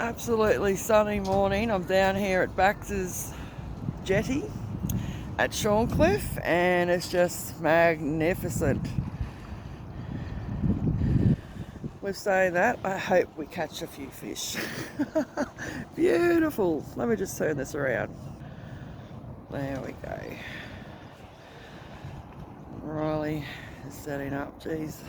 Absolutely sunny morning. I'm down here at Baxter's Jetty at Shorncliffe and it's just magnificent. With saying that, I hope we catch a few fish. Beautiful. Let me just turn this around. There we go. Riley is setting up. Geez.